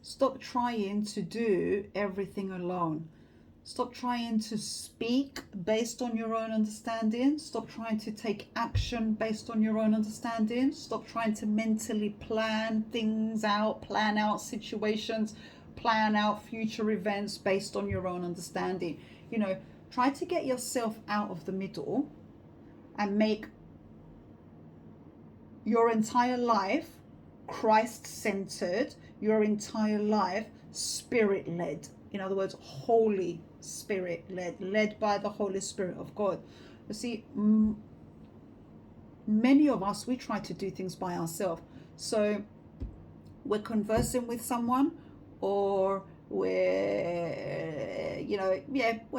Stop trying to do everything alone. Stop trying to speak based on your own understanding. Stop trying to take action based on your own understanding. Stop trying to mentally plan things out, plan out situations, plan out future events based on your own understanding. Try to get yourself out of the middle and make your entire life Christ centered, your entire life spirit led. In other words, Holy Spirit led by the Holy Spirit of God. You see, many of us, we try to do things by ourselves. So we're conversing with someone, or we're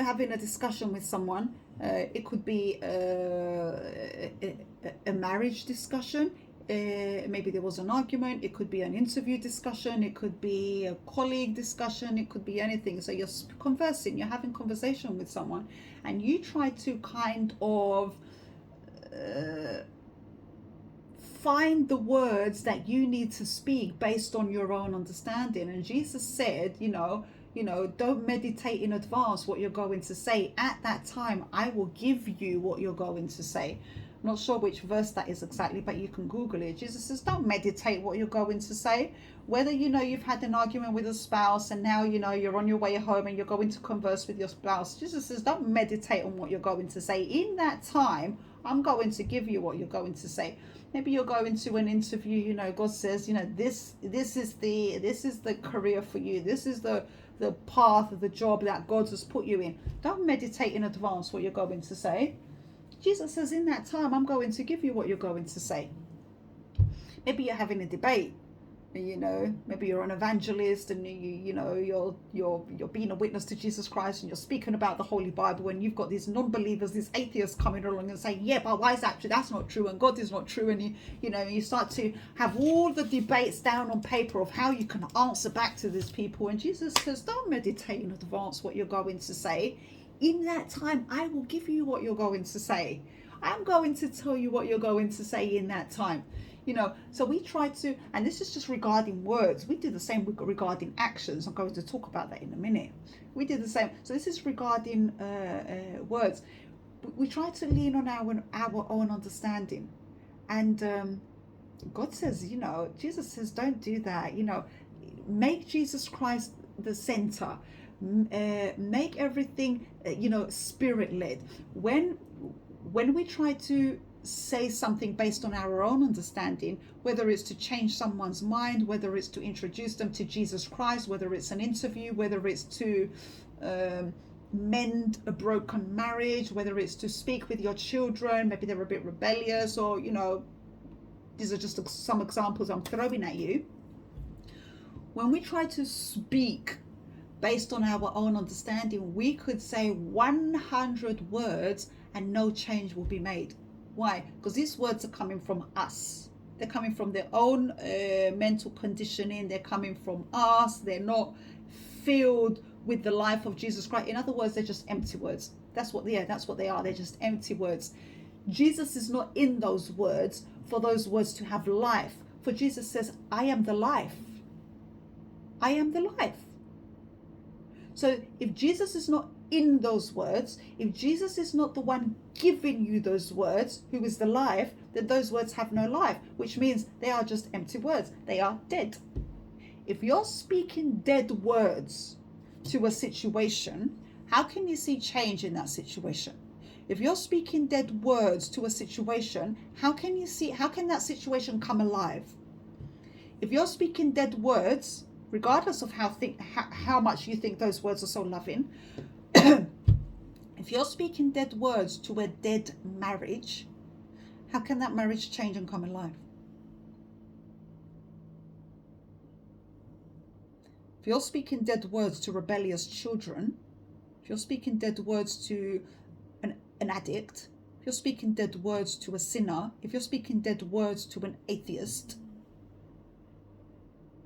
having a discussion with someone. It could be a marriage discussion. Maybe there was an argument. It could be an interview discussion. It could be a colleague discussion. It could be anything. So you're conversing, you're having conversation with someone, and you try to kind of find the words that you need to speak based on your own understanding. And Jesus said, don't meditate in advance what you're going to say. At that time, I will give you what you're going to say. I'm not sure which verse that is exactly, but you can Google it. Jesus says, don't meditate what you're going to say. Whether you've had an argument with a spouse and now you're on your way home and you're going to converse with your spouse. Jesus says, don't meditate on what you're going to say. In that time, I'm going to give you what you're going to say. Maybe you're going to an interview, God says, this is the career for you. This is the path of the job that God has put you in. Don't meditate in advance what you're going to say. Jesus says, in that time, I'm going to give you what you're going to say. Maybe you're having a debate. Maybe you're an evangelist and you're being a witness to Jesus Christ, and you're speaking about the Holy Bible, and you've got these non-believers, these atheists coming along and saying, yeah, but why is that true? That's not true, and God is not true. And you start to have all the debates down on paper of how you can answer back to these people. And Jesus says, don't meditate in advance what you're going to say. In that time, I will give you what you're going to say. I'm going to tell you what you're going to say in that time. So we try to, and this is just regarding words. We do the same regarding actions. I'm going to talk about that in a minute. We do the same. So this is regarding words. We try to lean on our own understanding. And God says, Jesus says, don't do that. Make Jesus Christ the center. Make everything, spirit-led. When we try to say something based on our own understanding, whether it's to change someone's mind, whether it's to introduce them to Jesus Christ, whether it's an interview, whether it's to mend a broken marriage, whether it's to speak with your children, maybe they're a bit rebellious, or these are just some examples I'm throwing at you. When we try to speak based on our own understanding, we could say 100 words and no change will be made. Why? Because these words are coming from us. They're coming from their own mental conditioning. They're coming from us. They're not filled with the life of Jesus Christ. In other words, they're just empty words. That's what they are. They're just empty words. Jesus is not in those words for those words to have life. For Jesus says, I am the life. I am the life. So if Jesus is not in those words, if Jesus is not the one giving you those words, who is the life, then those words have no life, which means they are just empty words. They are dead. If you're speaking dead words to a situation, how can you see change in that situation? If you're speaking dead words to a situation, how can that situation come alive? If you're speaking dead words, regardless of how much you think those words are so loving, if you're speaking dead words to a dead marriage, how can that marriage change and come alive? If you're speaking dead words to rebellious children, if you're speaking dead words to an addict, if you're speaking dead words to a sinner, if you're speaking dead words to an atheist,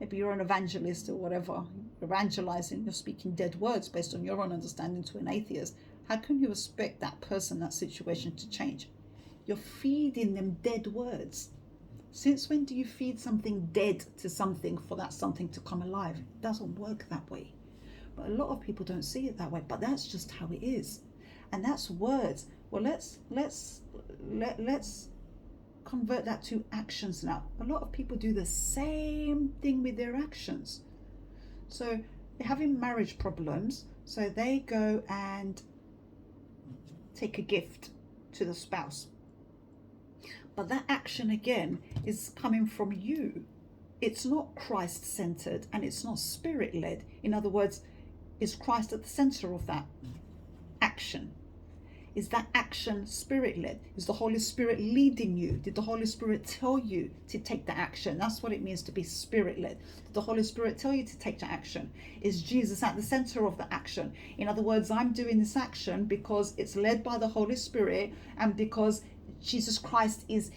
maybe you're an evangelist or whatever, evangelizing, you're speaking dead words based on your own understanding to an atheist. How can you expect that person, that situation to change? You're feeding them dead words. Since when do you feed something dead to something for that something to come alive? It doesn't work that way. But a lot of people don't see it that way. But that's just how it is. And that's words. Well, let's convert that to actions now. A lot of people do the same thing with their actions. So they're having marriage problems, so they go and take a gift to the spouse. But that action again is coming from you. It's not Christ-centered and it's not spirit-led. In other words, is Christ at the center of that action? Is that action spirit-led? Is the Holy Spirit leading you? Did the Holy Spirit tell you to take the action? That's what it means to be spirit-led. Did the Holy Spirit tell you to take the action? Is Jesus at the center of the action? In other words, I'm doing this action because it's led by the Holy Spirit and because Jesus Christ is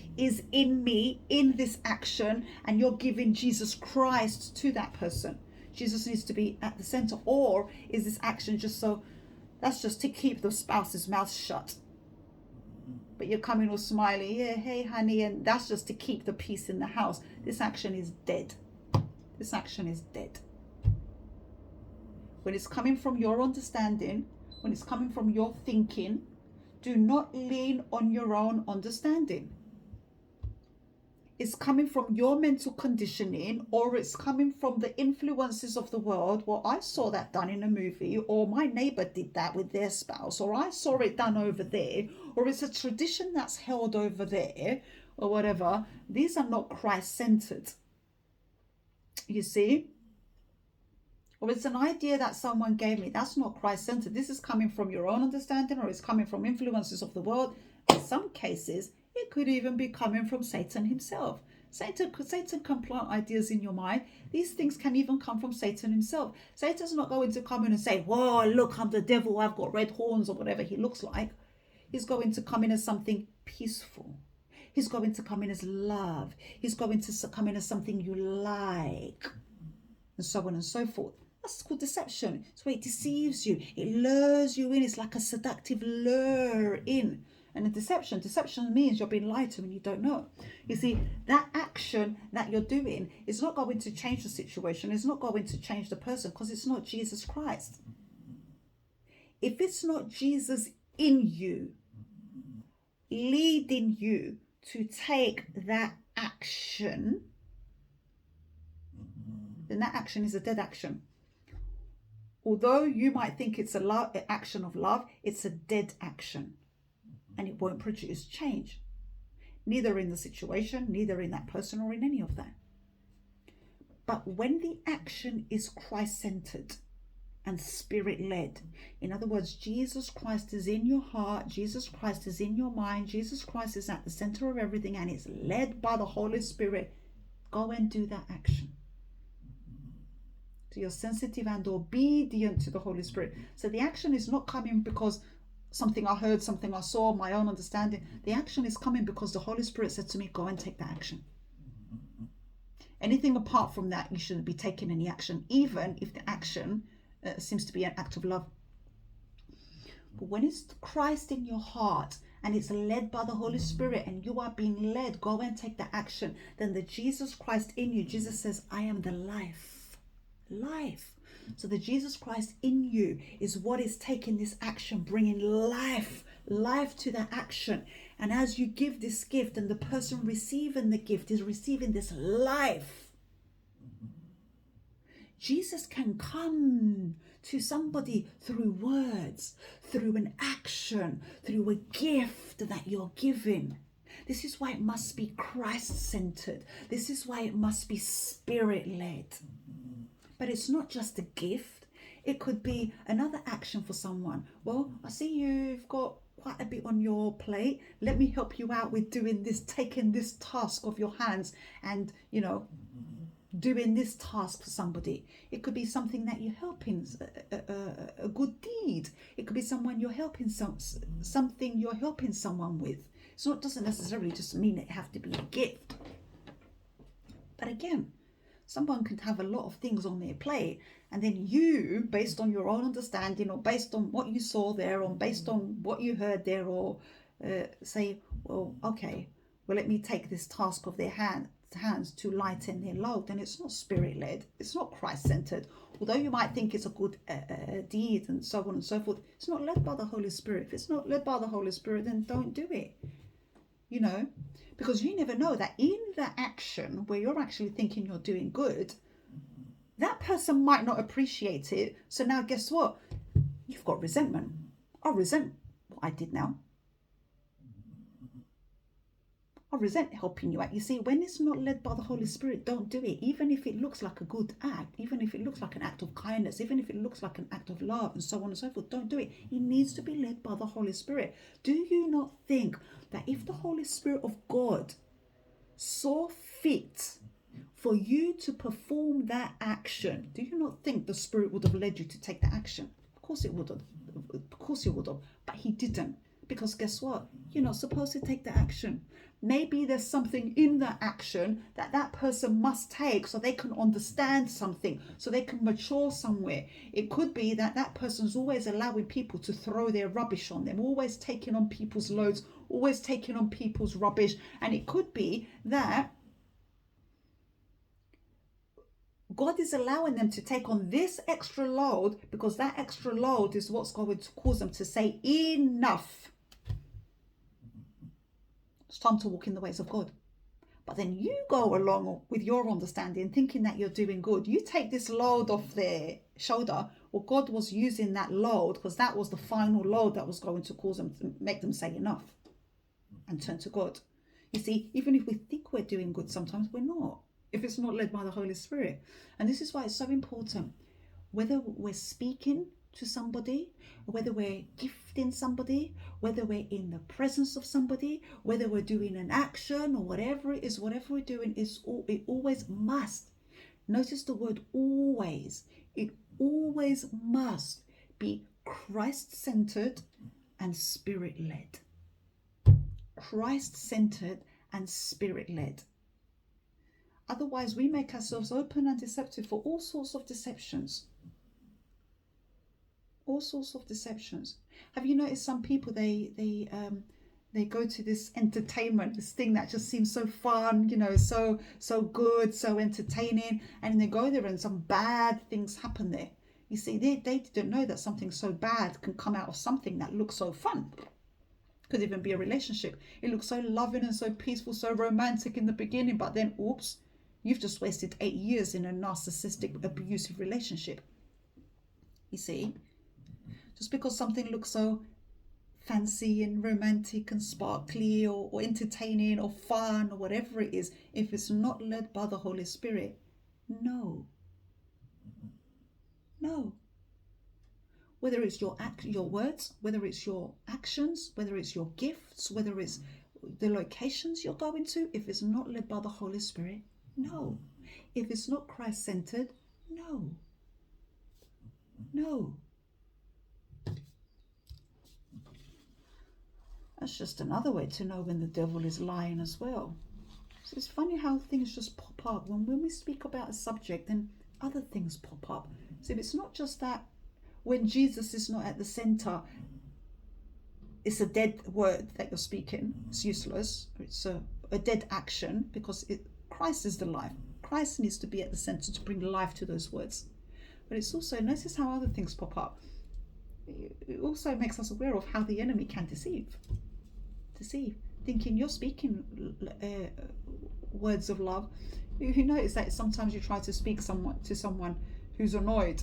in me, in this action, and you're giving Jesus Christ to that person. Jesus needs to be at the center. Or is this action just so... That's just to keep the spouse's mouth shut. But you're coming all smiley, yeah, hey honey, and that's just to keep the peace in the house. This action is dead. This action is dead. When it's coming from your understanding, when it's coming from your thinking, do not lean on your own understanding. It's coming from your mental conditioning, or it's coming from the influences of the world. Well, I saw that done in a movie, or my neighbor did that with their spouse, or I saw it done over there, or it's a tradition that's held over there, or whatever. These are not Christ-centered. You see? Or it's an idea that someone gave me. That's not Christ-centered. This is coming from your own understanding, or it's coming from influences of the world. In some cases, it could even be coming from Satan himself. Satan can plant ideas in your mind. These things can even come from Satan himself. Satan's not going to come in and say, whoa, look, I'm the devil, I've got red horns, or whatever he looks like. He's going to come in as something peaceful. He's going to come in as love. He's going to come in as something you like, and so on and so forth. That's called deception. It's where it deceives you. It lures you in. It's like a seductive lure in. And a deception means you're being lied to and you don't know. You see, that action that you're doing is not going to change the situation. It's not going to change the person, because it's not Jesus Christ. If it's not Jesus in you, leading you to take that action, then that action is a dead action. Although you might think it's an action of love, it's a dead action. And it won't produce change, neither in the situation, neither in that person, or in any of that. But when the action is Christ-centered and spirit-led, in other words, Jesus Christ is in your heart, Jesus Christ is in your mind, Jesus Christ is at the center of everything, and it's led by the Holy Spirit, go and do that action. So you're sensitive and obedient to the Holy Spirit. So the action is not coming because something I heard, something I saw, my own understanding. The action is coming because the Holy Spirit said to me, go and take that action. Anything apart from that, you shouldn't be taking any action, even if the action seems to be an act of love. But when it's Christ in your heart and it's led by the Holy Spirit and you are being led, go and take the action, then the Jesus Christ in you, Jesus says, I am the life. Life. So the Jesus Christ in you is what is taking this action, bringing life to that action. And as you give this gift, and the person receiving the gift is receiving this life, Jesus can come to somebody through words, through an action, through a gift that you're giving. This is why it must be Christ-centered. This is why it must be spirit-led. But it's not just a gift. It could be another action for someone. Well, I see you've got quite a bit on your plate. Let me help you out with doing this, taking this task off your hands and, doing this task for somebody. It could be something that you're helping, a good deed. It could be someone you're helping, something you're helping someone with. So it doesn't necessarily just mean it have to be a gift. But again, someone could have a lot of things on their plate, and then you, based on your own understanding, or based on what you saw there, or based on what you heard there, or say, well, okay, well, let me take this task of their hands to lighten their load. Then it's not spirit-led. It's not Christ-centered. Although you might think it's a good deed and so on and so forth, it's not led by the Holy Spirit. If it's not led by the Holy Spirit, then don't do it. You know, because you never know that in the action where you're actually thinking you're doing good, that person might not appreciate it. So now guess what? You've got resentment. I resent what I did now. I resent helping you out. You see, when it's not led by the Holy Spirit, don't do it. Even if it looks like a good act, even if it looks like an act of kindness, even if it looks like an act of love and so on and so forth, don't do it. It needs to be led by the Holy Spirit. Do you not think that if the Holy Spirit of God saw fit for you to perform that action, do you not think the Spirit would have led you to take that action? Of course it would have. Of course it would have. But he didn't. Because guess what? You're not supposed to take the action. Maybe there's something in the action that that person must take so they can understand something, so they can mature somewhere. It could be that that person's always allowing people to throw their rubbish on them, always taking on people's loads, always taking on people's rubbish. And it could be that God is allowing them to take on this extra load because that extra load is what's going to cause them to say, enough. It's time to walk in the ways of God. But then you go along with your understanding, thinking that you're doing good. You take this load off their shoulder. Well, God was using that load because that was the final load that was going to cause them to make them say enough and turn to God. You see, even if we think we're doing good, sometimes we're not, if it's not led by the Holy Spirit. And this is why it's so important, whether we're speaking to somebody, whether we're gifting somebody, whether we're in the presence of somebody, whether we're doing an action or whatever it is, whatever we're doing, it always must. Notice the word always. It always must be Christ-centered and Spirit-led. Christ-centered and Spirit-led. Otherwise, we make ourselves open and deceptive for all sorts of deceptions. All sorts of deceptions. Have you noticed some people, they go to this entertainment, this thing that just seems so fun, you know, so good, so entertaining, and they go there and some bad things happen there. You see, they didn't know that something so bad can come out of something that looks so fun. Could even be a relationship. It looks so loving and so peaceful, so romantic in the beginning, but then, oops, you've just wasted 8 years in a narcissistic, abusive relationship. You see? Just because something looks so fancy and romantic and sparkly or entertaining or fun or whatever it is, if it's not led by the Holy Spirit, no. Whether it's your words, whether it's your actions, whether it's your gifts, whether it's the locations you're going to, if it's not led by the Holy Spirit, no. If it's not Christ-centered, no. That's just another way to know when the devil is lying as well. So it's funny how things just pop up. When we speak about a subject, then other things pop up. So if it's not just that, when Jesus is not at the center, it's a dead word that you're speaking. It's useless. It's a dead action because Christ is the life. Christ needs to be at the center to bring life to those words. But it's also, notice how other things pop up. It also makes us aware of how the enemy can deceive, thinking you're speaking words of love. You notice that sometimes you try to speak to someone who's annoyed,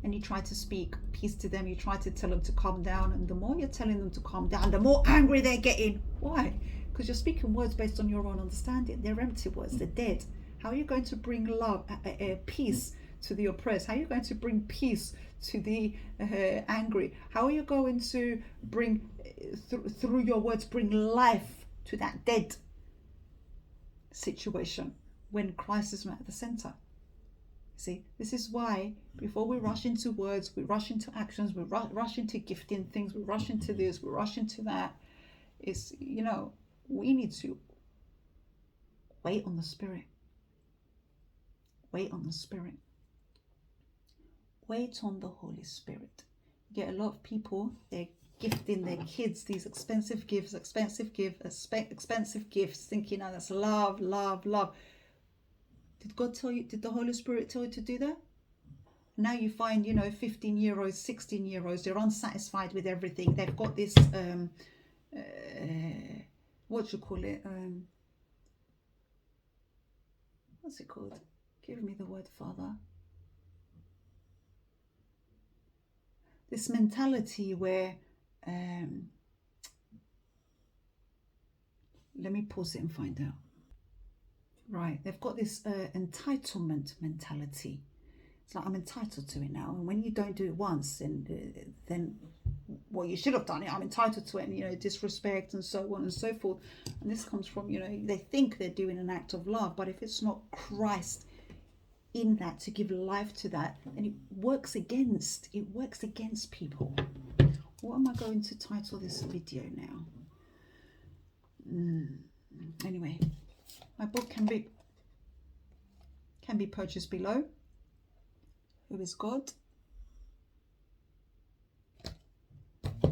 and you try to speak peace to them, you try to tell them to calm down, and the more you're telling them to calm down, the more angry they're getting. Why? Because you're speaking words based on your own understanding. They're empty words, they're dead. How are you going to bring love, peace to the oppressed? How are you going to bring peace to the angry? How are you going to bring, through your words, bring life to that dead situation when Christ is not at the center? See, this is why before we rush into words, we rush into actions, we rush into gifting things, we rush into this, we rush into that. It's, we need to wait on the Spirit. Wait on the Spirit. Wait on the Holy Spirit. You get a lot of people, they're gifting their kids these expensive gifts, expensive gifts, thinking, oh, that's love, love, love. Did God tell you, did the Holy Spirit tell you to do that? Now you find, 15-year-olds, 16-year-olds, they're unsatisfied with everything. They've got this, what do you call it? What's it called? Give me the word, Father. This mentality where, let me pause it and find out. Right, they've got this entitlement mentality. It's like, I'm entitled to it now. And when you don't do it once, then well, you should have done it. I'm entitled to it, and disrespect and so on and so forth. And this comes from, they think they're doing an act of love, but if it's not Christ in that to give life to that, then it works against people. What am I going to title this video now? Anyway, my book can be purchased below. Who is God?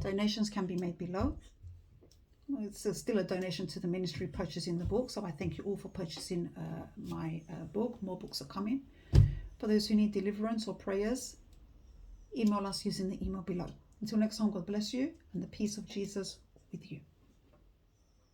Donations can be made below. It's still a donation to the ministry purchasing the book, so I thank you all for purchasing my book. More books are coming. For those who need deliverance or prayers, email us using the email below. Until next time, God bless you, and the peace of Jesus with you.